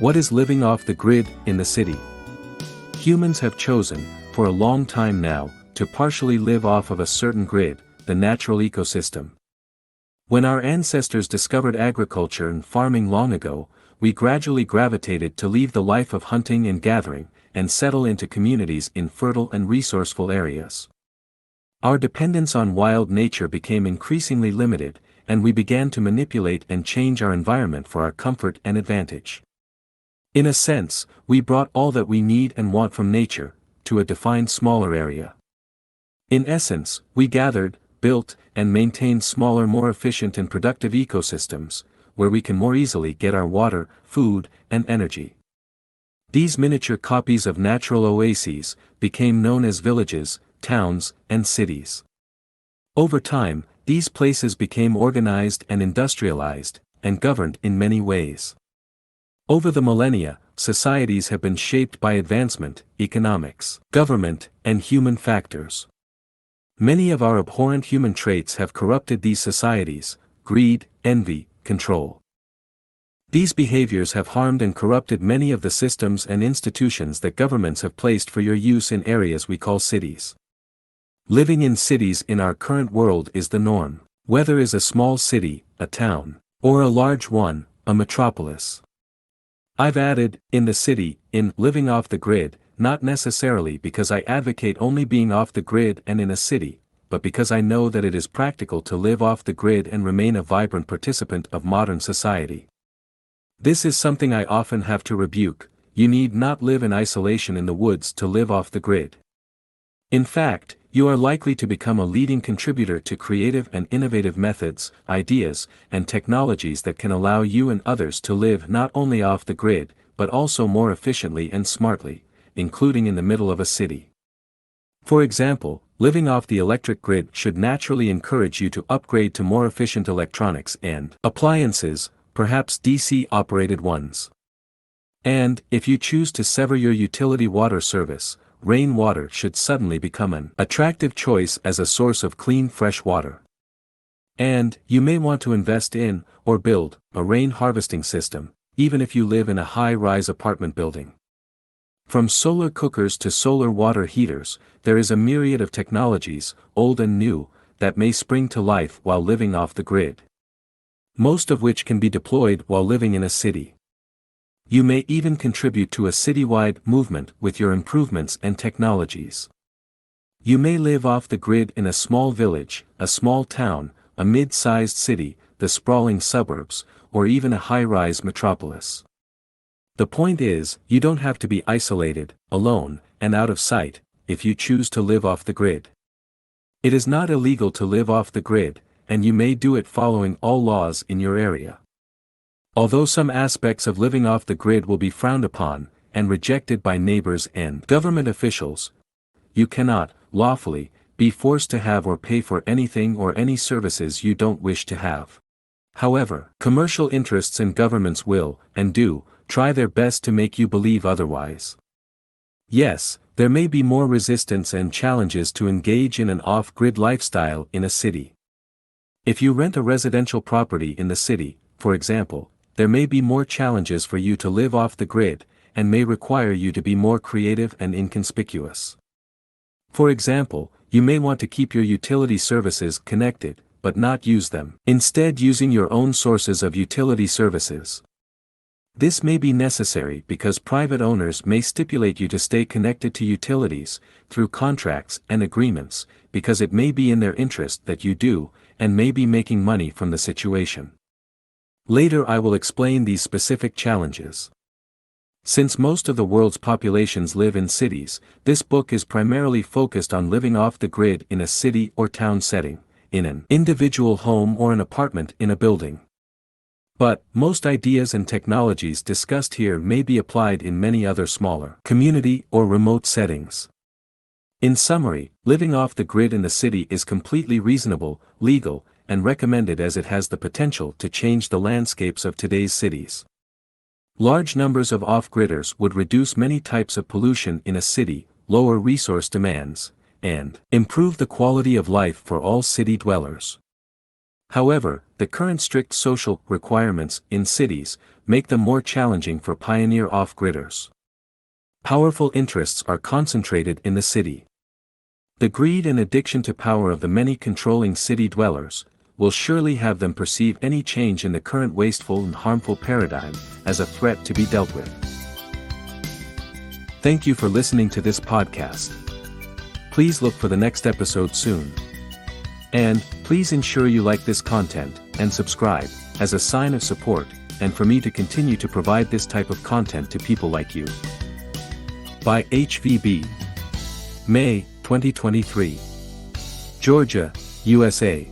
What is living off the grid in the city? Humans have chosen, for a long time now, to partially live off of a certain grid, the natural ecosystem. When our ancestors discovered agriculture and farming long ago, we gradually gravitated to leave the life of hunting and gathering, and settle into communities in fertile and resourceful areas. Our dependence on wild nature became increasingly limited, and we began to manipulate and change our environment for our comfort and advantage. In a sense, we brought all that we need and want from nature, to a defined smaller area. In essence, we gathered, built, and maintained smaller, more efficient and productive ecosystems, where we can more easily get our water, food, and energy. These miniature copies of natural oases became known as villages, towns, and cities. Over time, these places became organized and industrialized, and governed in many ways. Over the millennia, societies have been shaped by advancement, economics, government, and human factors. Many of our abhorrent human traits have corrupted these societies: greed, envy, control. These behaviors have harmed and corrupted many of the systems and institutions that governments have placed for your use in areas we call cities. Living in cities in our current world is the norm, whether is a small city, a town, or a large one, a metropolis. I've added, in the city, in living off the grid, not necessarily because I advocate only being off the grid and in a city, but because I know that it is practical to live off the grid and remain a vibrant participant of modern society. This is something I often have to rebuke: you need not live in isolation in the woods to live off the grid. In fact, you are likely to become a leading contributor to creative and innovative methods, ideas, and technologies that can allow you and others to live not only off the grid, but also more efficiently and smartly, including in the middle of a city. For example, living off the electric grid should naturally encourage you to upgrade to more efficient electronics and appliances, perhaps DC-operated ones. And, if you choose to sever your utility water service, rainwater should suddenly become an attractive choice as a source of clean fresh water. And, you may want to invest in, or build, a rain harvesting system, even if you live in a high-rise apartment building. From solar cookers to solar water heaters, there is a myriad of technologies, old and new, that may spring to life while living off the grid. Most of which can be deployed while living in a city. You may even contribute to a citywide movement with your improvements and technologies. You may live off the grid in a small village, a small town, a mid-sized city, the sprawling suburbs, or even a high-rise metropolis. The point is, you don't have to be isolated, alone, and out of sight, if you choose to live off the grid. It is not illegal to live off the grid, and you may do it following all laws in your area. Although some aspects of living off the grid will be frowned upon, and rejected by neighbors and government officials, you cannot, lawfully, be forced to have or pay for anything or any services you don't wish to have. However, commercial interests and governments will, and do, try their best to make you believe otherwise. Yes, there may be more resistance and challenges to engage in an off-grid lifestyle in a city. If you rent a residential property in the city, for example, there may be more challenges for you to live off the grid, and may require you to be more creative and inconspicuous. For example, you may want to keep your utility services connected, but not use them, instead using your own sources of utility services. This may be necessary because private owners may stipulate you to stay connected to utilities, through contracts and agreements, because it may be in their interest that you do, and may be making money from the situation. Later I will explain these specific challenges. Since most of the world's populations live in cities, this book is primarily focused on living off the grid in a city or town setting, in an individual home or an apartment in a building. But, most ideas and technologies discussed here may be applied in many other smaller, community or remote settings. In summary, living off the grid in the city is completely reasonable, legal, and recommended as it has the potential to change the landscapes of today's cities. Large numbers of off-gridders would reduce many types of pollution in a city, lower resource demands, and improve the quality of life for all city dwellers. However, the current strict social requirements in cities make them more challenging for pioneer off-gridders. Powerful interests are concentrated in the city. The greed and addiction to power of the many controlling city dwellers will surely have them perceive any change in the current wasteful and harmful paradigm as a threat to be dealt with. Thank you for listening to this podcast. Please look for the next episode soon. And, please ensure you like this content, and subscribe, as a sign of support, and for me to continue to provide this type of content to people like you. By HVB. May, 2023. Georgia, USA.